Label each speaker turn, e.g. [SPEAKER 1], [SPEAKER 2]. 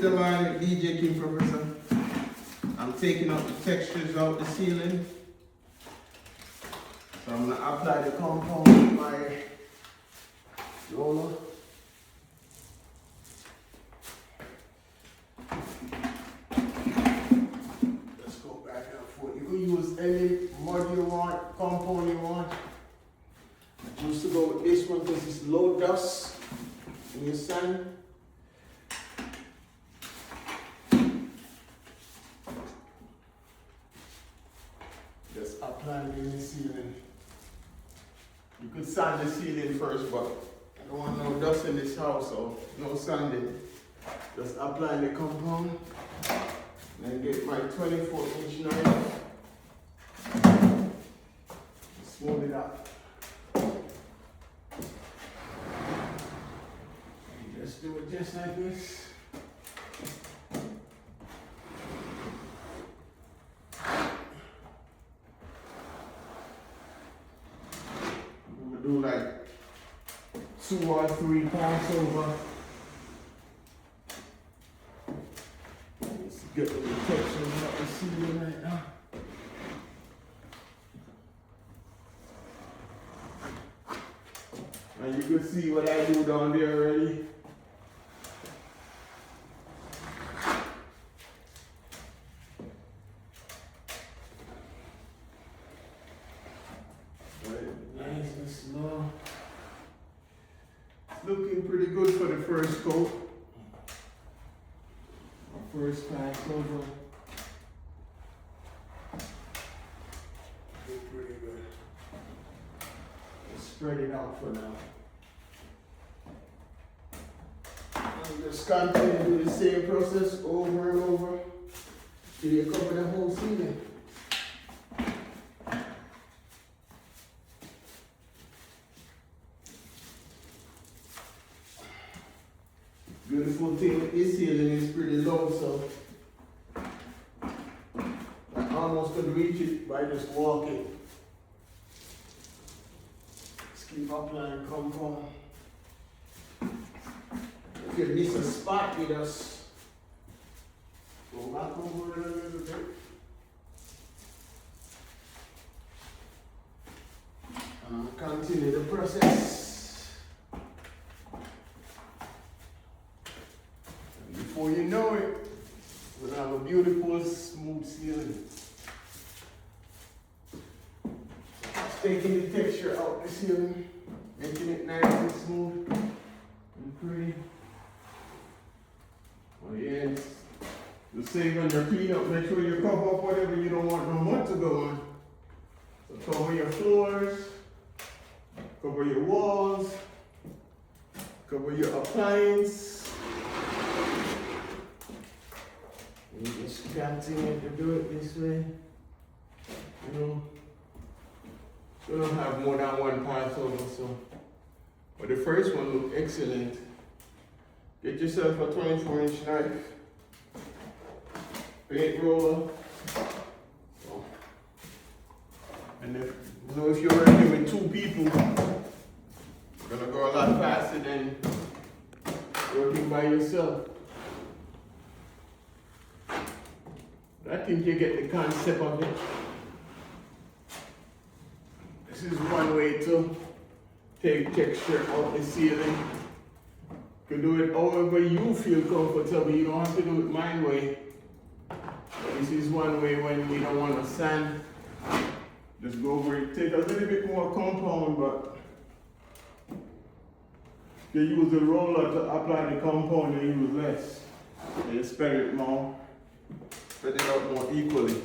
[SPEAKER 1] The man DJ King Professor. I'm taking out the textures out the ceiling. So I'm gonna apply the compound with my roller. Let's go back and forth. You can use any mud you want, compound you want. I choose to go with this one because it's low dust in your sand. Just apply it in the ceiling. You could sand the ceiling first, but I don't want no dust in this house, so no sanding. Just apply the compound. Then get my 24-inch knife. Smooth it out. Just do it just like this. Do like 2 or 3 passes over. Let's get the protection of the ceiling right now. And you can see what I do down there already. Nice and slow. It's looking pretty good for the first coat. Our first pass over. Look pretty good. Let's spread it out for now. And just continue to do the same process over and over till you cover the whole ceiling. Beautiful thing with this ceiling is pretty low, so I almost could reach it by just walking. Just keep applying compound. If you miss a spot with us, go back over it a little bit. And continue the process. Before you know it, we'll have a beautiful smooth ceiling. Just taking the texture out the ceiling, making it nice and smooth and pretty. Oh yes, you say when you clean up, make sure you cover up whatever you don't want no mud to go on. So cover your floors, cover your walls, cover your appliance. You just continue to do it this way. You know, you don't have more than one pass over, so. But the first one looked excellent. Get yourself a 24-inch knife, paint roller. So. And if you're working with 2 people, you're gonna go a lot faster than working by yourself. I think you get the concept of it. This is one way to take texture out the ceiling. You can do it however you feel comfortable. You don't have to do it my way. But this is one way when we don't want to sand. Just go over it. Take a little bit more compound, but if you use the roller to apply the compound, you use less. And you spread it more. Spread it out more equally.